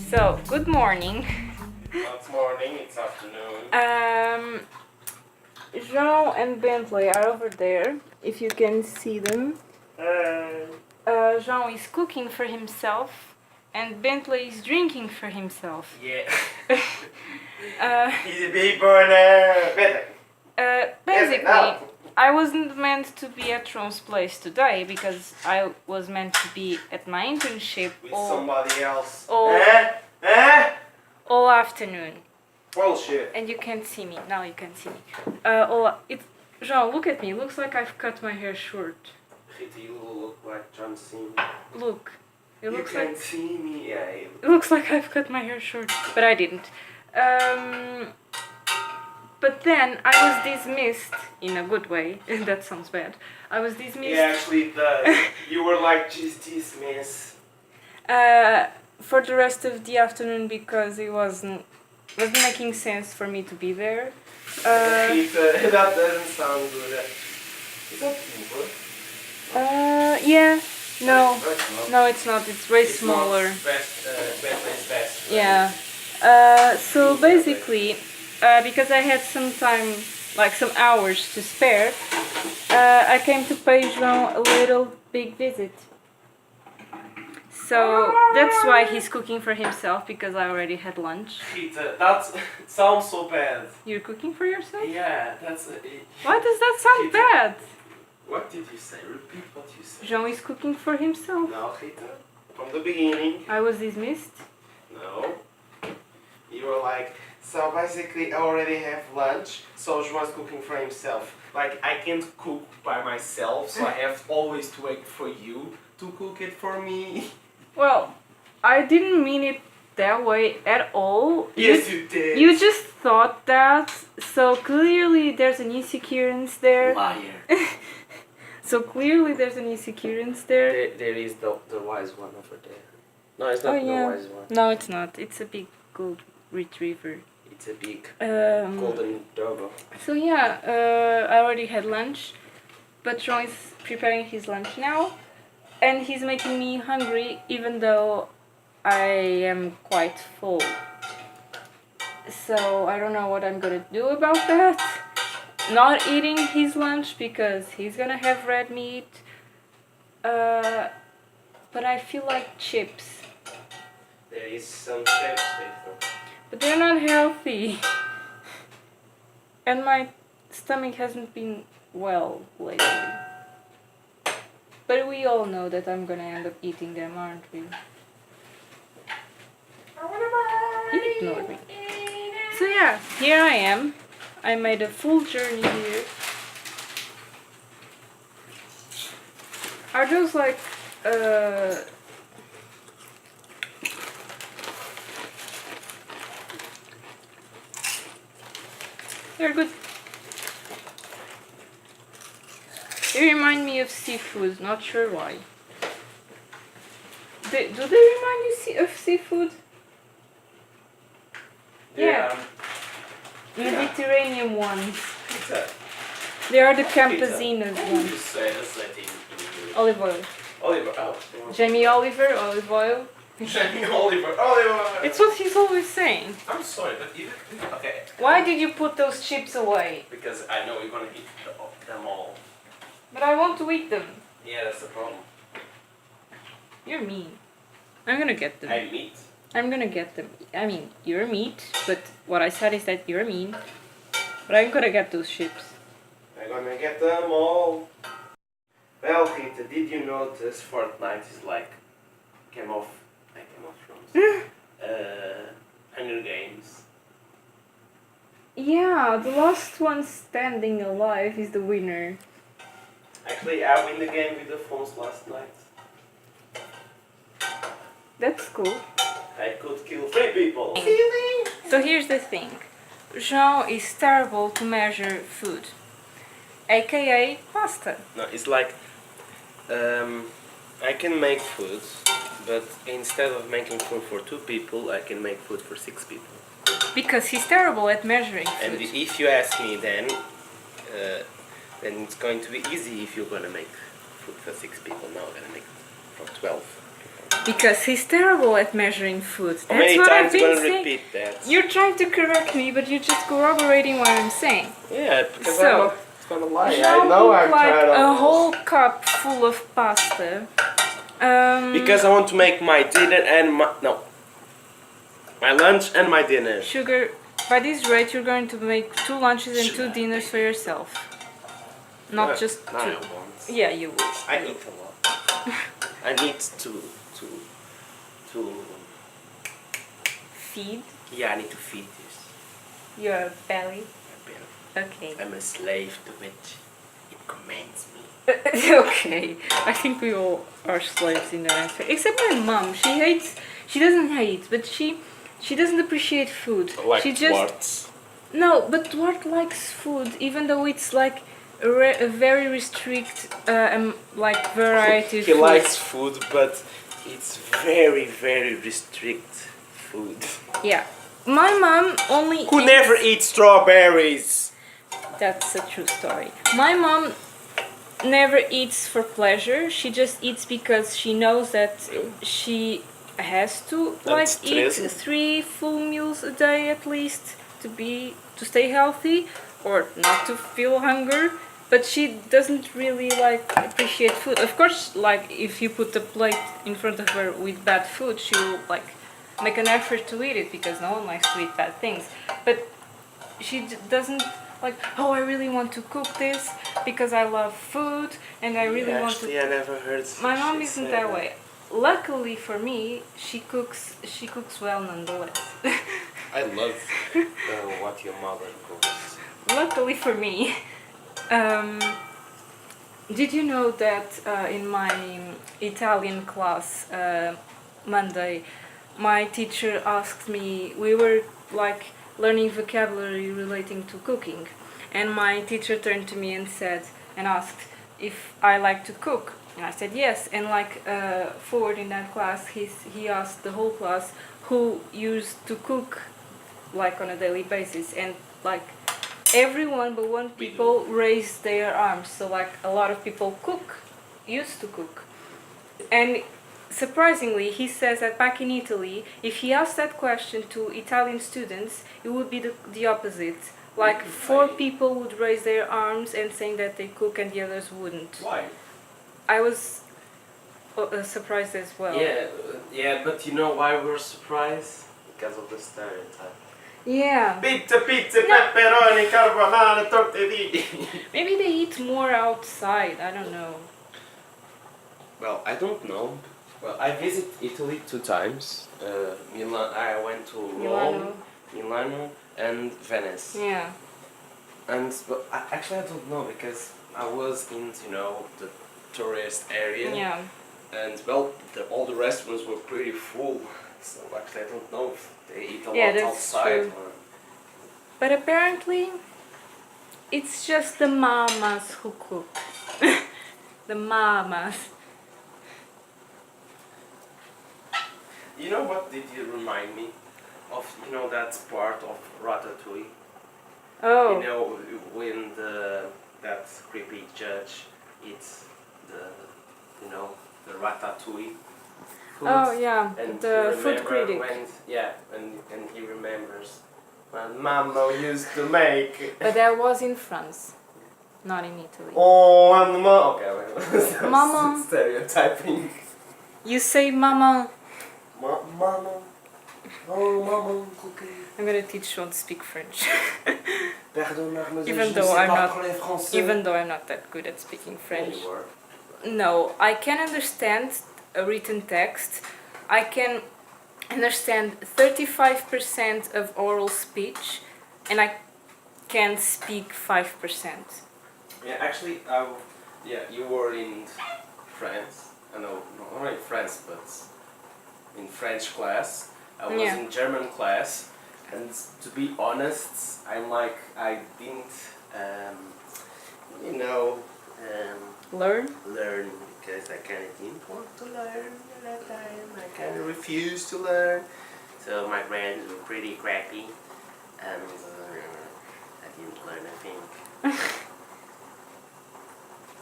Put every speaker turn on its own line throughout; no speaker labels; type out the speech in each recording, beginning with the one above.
So, good morning.
It's morning, it's afternoon.
Jean and Bentley are over there, if you can see them. Jean is cooking for himself, and Bentley is drinking for himself.
Yeah.
He's
a big burner. Better.
Basically, I wasn't meant to be at Ron's place today because I was meant to be at my internship
With somebody else.
all afternoon.
Bullshit.
And you can't see me. Now you can see me. Jean, look at me. Looks like I've cut my hair short.
Rita, you look like John Cena.
Look. It looks
you can't
like
see me. Yeah.
it looks like I've cut my hair short, but I didn't. But then I was dismissed in a good way. That sounds bad. I was dismissed.
Yeah, actually it does. You were like just dismissed.
For the rest of the afternoon because it wasn't making sense for me to be there.
Rita, that doesn't sound good. Is that Uber?
Yeah. No.
No,
No, it's not. It's way smaller.
Bentley's best.
Yeah. So basically, because I had some time, like some hours to spare, I came to pay João a little big visit. So that's why he's cooking for himself, because I already had lunch.
Rita, that sounds so bad.
You're cooking for yourself?
Yeah, that's.
Why does that sound bad?
What did you say? Repeat what you said.
João is cooking for himself.
No, Rita. From the beginning.
I was dismissed.
No. You were like, so basically I already have lunch, so João's cooking for himself. Like, I can't cook by myself, so I have always to wait for you to cook it for me.
Well, I didn't mean it that way at all.
Yes, you did.
You just thought that, so clearly there's an insecurity there.
Liar.
So clearly there's an insecurity there.
There is the wise one over there. No, it's not the wise one.
No, it's not. It's a big gold retriever.
It's a big
golden
doggo.
So yeah, I already had lunch, but João is preparing his lunch now, and he's making me hungry even though I am quite full. So I don't know what I'm gonna do about that. Not eating his lunch because he's gonna have red meat. But I feel like chips.
There is some chips there.
But they're not healthy. And my stomach hasn't been well lately. But we all know that I'm gonna end up eating them, aren't we? He ignored me. So yeah, here I am. I made a full journey here. Are those like they're good. They remind me of seafood, not sure why. Do they remind you of seafood? Yeah. Mediterranean ones. They are the Campesinas ones.
Just say that
Olive oil.
Oliver, oh.
Jamie Oliver, olive oil.
Jamie Oliver, Oliver.
It's what he's always saying.
I'm sorry, but even okay.
Why did you put those chips away?
Because I know you're gonna eat them all.
But I want to eat them.
Yeah, that's the problem.
You're mean. I'm gonna get them.
I'm meat.
I'm gonna get them. I mean, you're meat, but what I said is that you're mean. But I'm gonna get those chips.
I'm gonna get them all. Well, Rita, did you notice Fortnite is like Game of Thrones? Hunger Games.
Yeah, the last one standing alive is the winner.
Actually, I win the game with the phones last night.
That's cool.
I could kill 3 people.
So here's the thing. João is terrible to measure food. AKA pasta.
No, it's like I can make food, but instead of making food for 2 people, I can make food for 6 people.
Because he's terrible at measuring food.
And if you ask me, then it's going to be easy if you're gonna make food for 6 people. Now I'm gonna make for 12 people.
because he's terrible at measuring food.
How
That's
many
what I've
times you
been
gonna
saying.
repeat that?
You're trying to correct me, but you're just corroborating what I'm saying.
Yeah, because
So,
I'm not gonna lie.
Jean
I know
cooked
I'm
like
tired
a
of
whole cup full of pasta.
because I want to make my dinner and my lunch and my dinner.
Sugar, by this rate, you're going to make 2 lunches and 2
Sugar.
dinners for yourself. Not just
No, I
2.
won't.
Yeah, you will.
I eat a lot. I need to
Feed
yeah, I need to feed this.
your belly.
My belly.
Okay.
I'm a slave to which it commands me.
Okay. I think we all are slaves in that aspect. Except my mom. She doesn't hate, but she doesn't appreciate food. She just No, but Duarte likes food, even though it's like a very restrict, like variety.
He likes food, but it's very, very restrict food.
Yeah, my mom only.
Who never eats strawberries?
That's a true story. My mom never eats for pleasure. She just eats because she knows that she has to like eat 3 full meals a day at least to stay healthy or not to feel hunger. But she doesn't really like appreciate food. Of course, like if you put a plate in front of her with bad food, she will like make an effort to eat it because no one likes to eat bad things. But she doesn't like, oh, I really want to cook this because I love food and I really want to.
Actually, I never heard.
My mom isn't that way. Luckily for me, she cooks well nonetheless.
I love what your mother cooks.
Luckily for me. Did you know that in my Italian class Monday, my teacher asked me, we were like learning vocabulary relating to cooking, and my teacher turned to me and asked if I like to cook, and I said yes, and like forward in that class he asked the whole class who used to cook like on a daily basis, and like everyone but one people raised their arms, so like a lot of people used to cook. And surprisingly, he says that back in Italy, if he asked that question to Italian students, it would be the opposite. Like 4 people would raise their arms and saying that they cook and the others wouldn't.
Why?
I was surprised as well.
Yeah, but you know why we're surprised? Because of the stereotype.
Yeah.
Pizza, pepperoni, carbonara, tortellini.
Maybe they eat more outside, I don't know.
Well, I don't know. Well, I visited Italy 2 times. Milan. I went to Rome, Milano, and Venice.
Yeah.
And but actually, I don't know because I was in the tourist area.
Yeah.
And well, all the restaurants were pretty full. So actually, I don't know if they eat a
Yeah,
lot
that's
outside.
true. But apparently, it's just the mamas who cook. The mamas.
You know what did you remind me of? That part of Ratatouille.
Oh.
When that creepy judge eats the ratatouille food.
Oh yeah,
And
the food critic.
And he remembers when Mama used to make.
But that was in France, not in Italy.
Oh, and okay, wait.
Mama.
Stereotyping.
You say mama.
Mama. Oh, Mama, cookie.
I'm gonna teach you to speak French.
Even
Even though I'm not that good at speaking French.
You were.
No, I can understand a written text. I can understand 35% of oral speech, and I can speak 5%.
Yeah, actually, you were in France. I know, not in France, but in French class. I was in German class, and to be honest, I didn't,
Learn?
learn because I kind of didn't want to learn at that time. I kind of refused to learn. So my grades were pretty crappy, and I didn't learn a thing.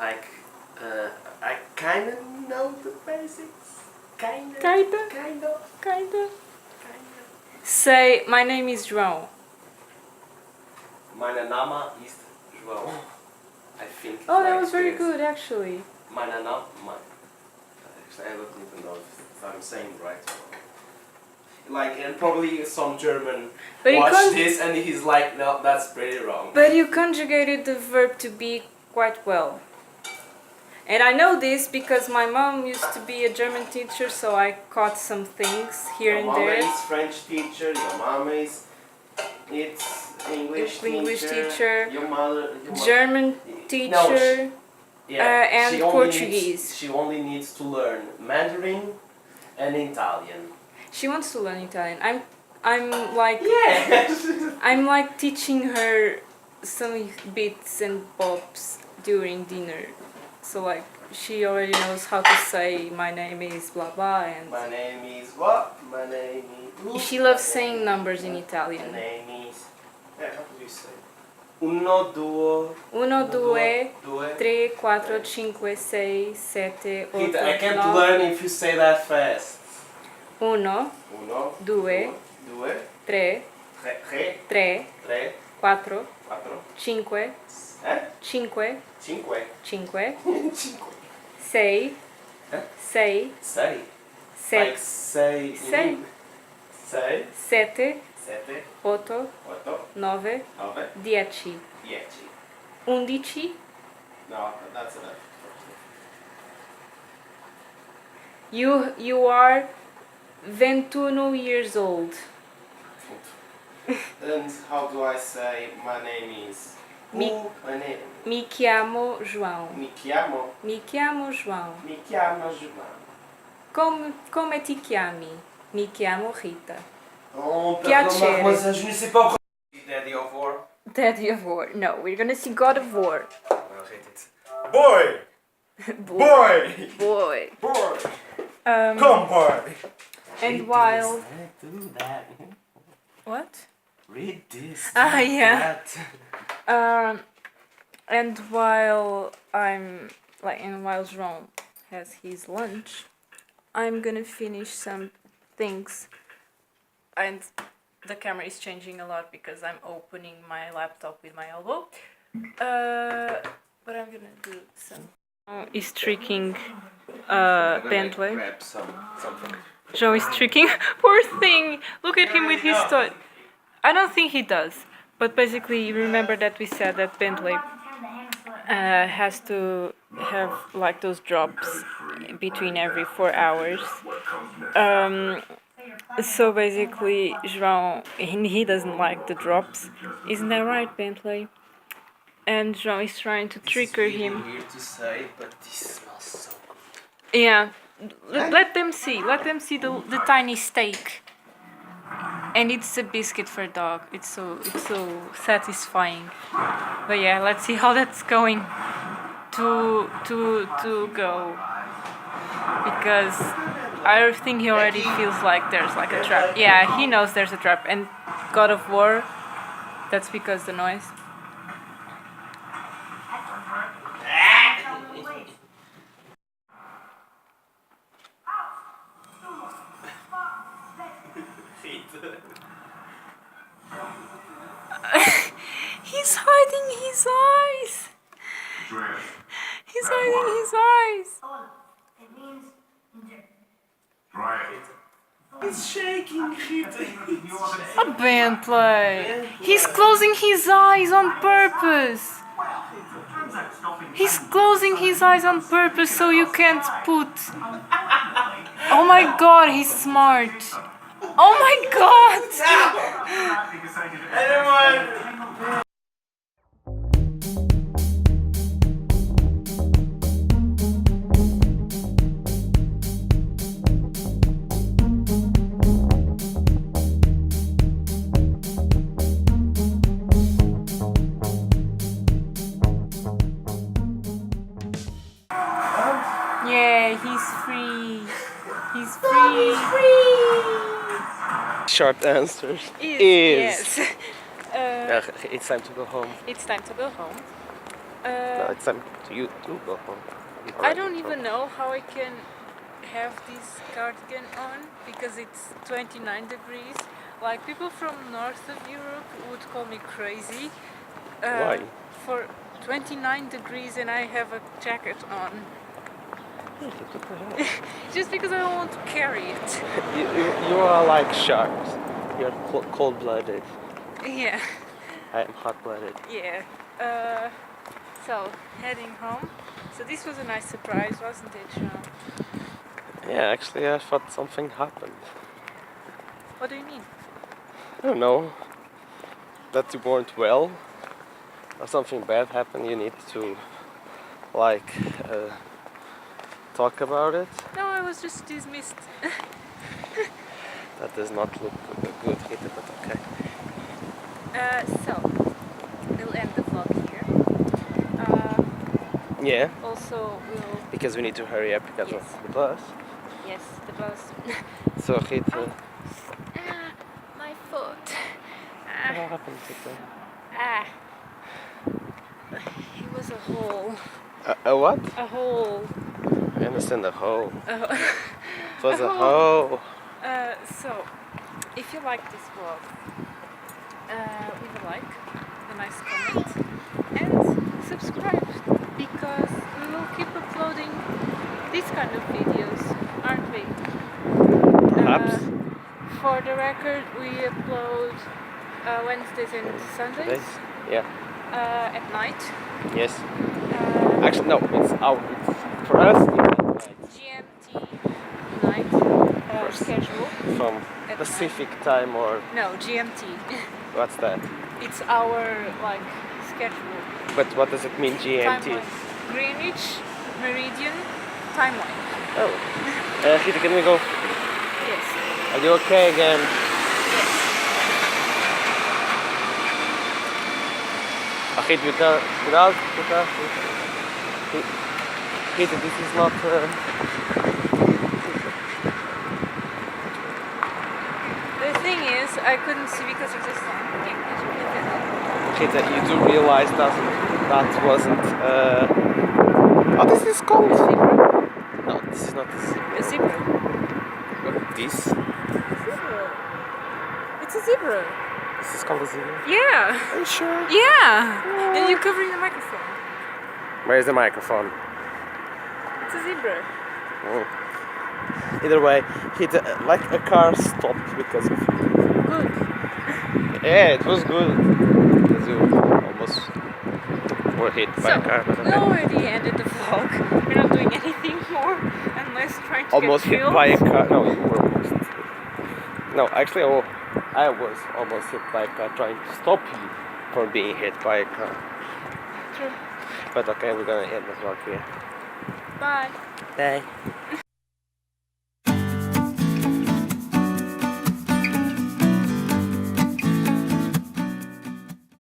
I kind of know the basics, Kinda.
Kinda.
Kind of.
Kinda. Say, my name is João.
Meine Name ist João. I think.
Oh, that
like
was very
this.
good, actually.
Meine Name. Actually, I don't even know if I'm saying right. Like, and probably some German
But you
watched
can't.
this and he's like, no, that's pretty wrong.
But you conjugated the verb to be quite well. And I know this because my mom used to be a German teacher, so I caught some things here
Your
and
mama
there.
is French teacher, your mom is it's English
teacher,
your mother
German teacher. And
she only
Portuguese.
needs, she only needs to learn Mandarin and Italian.
She wants to learn Italian. I'm like
Yes.
I'm like teaching her some bits and bobs during dinner. So like she already knows how to say my name is blah blah and
My name is what? My name is.
she loves saying numbers in
My
Italian.
name is. Yeah, how do you say? Uno, duo.
Uno, due,
due.
tre, quattro, cinque, sei, sette,
Rita, I
otto,
can't
nove.
learn if you say that fast.
Uno,
Uno,
due,
due,
tre,
tre,
tre,
tre,
quattro,
quattro,
cinque, cinque,
cinque,
cinque,
cinque.
sei,
Eh?
sei,
Sei.
sete,
Like say.
Sei.
Sei.
sete,
Sette.
otto,
Otto.
nove,
Nove.
10,
10.
11.
No, that's enough.
You are 21 years old.
And how do I say my name is?
Mi-
My name.
Mi chiamo João.
Mi chiamo.
Mi chiamo João.
Mi chiamo João.
Come ti chiami? Mi chiamo Rita.
Oh,
Piacere.
mademoiselle, je ne sais pas. Daddy of War.
Daddy of War. No, we're gonna see God of War.
Well, hate it. Boy! Boy!
Boy.
Boy!
Um,
boy!
and while
Do that.
what?
Read this.
Ah,
do
yeah.
that.
And while while João has his lunch, I'm gonna finish some things. And the camera is changing a lot because I'm opening my laptop with my elbow. But I'm gonna do some. Is tricking Bentley.
Grab something.
Joe is tricking. Poor thing! Look at him with his toy. I don't think he does. But basically, remember that we said that Bentley has to have like those drops between every 4 hours. So basically, João, he doesn't like the drops. Isn't that right, Bentley? And João is trying to trigger him.
Weird to say, but this smells so good.
Yeah, let them see. Let them see the tiny steak. And it's a biscuit for a dog. It's so satisfying. But yeah, let's see how that's going to go. Because I think he already feels like there's like a trap. Yeah, he knows there's a trap. And God of War, that's because the noise. He's hiding his eyes. He's hiding his eyes.
It means
Try it.
It's shaking.
A Bentley. He's closing his eyes on purpose. He's closing his eyes on purpose so you can't put. Oh my god, he's smart. Oh my god.
Everyone.
Yeah, he's free. He's free.
Short answers.
Yes.
It's time to go home.
It's time to go home.
No, it's time to you to go home.
I don't even know how I can have this cardigan on because it's 29 degrees. Like people from north of Europe would call me crazy.
Why?
For 29 degrees and I have a jacket on.
What the hell?
Just because I don't want to carry it.
You are like sharks. You're cold-blooded.
Yeah,
I am hot-blooded.
yeah. So, heading home. So this was a nice surprise, wasn't it, Sean?
Yeah, actually, I thought something happened.
What do you mean?
I don't know. That you weren't well, or something bad happened. You need to, like, talk about it.
No, I was just dismissed.
That does not look good, Rita, but okay.
So, we'll end the vlog here.
Yeah,
Also, we'll...
because we need to hurry up because
Yes.
of the bus.
Yes, the bus.
So, Rita,
My foot.
what happened to them?
It was a hole.
A what?
A hole.
I understand the hole. It was
A
a
hole.
hole.
So, if you like this vlog, leave a like, a nice comment, and subscribe because we will keep uploading these kind of videos, aren't we?
Perhaps.
For the record, we upload Wednesdays and Sundays
Days? Yeah.
at night.
Yes.
Uh,
Actually, no. It's for us. It's at night.
GMT night
First.
schedule.
From
At
Pacific time or
No, GMT.
what's that?
It's our like schedule.
But what does it mean, GMT?
Timeline. Greenwich Meridian timeline.
Oh. Rita, can we go?
Yes.
Are you okay again?
Yes.
Rita, without Rita, this is not.
The thing is, I couldn't see because of the sun.
Rita, you do realize that wasn't. What is this called?
A zebra?
No, this is not a zebra.
A zebra.
What this?
Zebra. It's a zebra.
This is called a zebra.
Yeah.
Are you sure?
Yeah. And you're covering the microphone.
Where is the microphone?
It's a zebra.
Oh. Either way, like a car stopped because of you.
Good.
Yeah, it was good. Because you almost were hit by a car. But
we
okay.
already ended the vlog. We're not doing anything more unless trying to
Almost
get
hit
killed.
by a car. No, you were almost. No, actually, I was almost hit by a car trying to stop you from being hit by a car.
True.
But okay, we're gonna end the vlog here.
Bye.
Bye.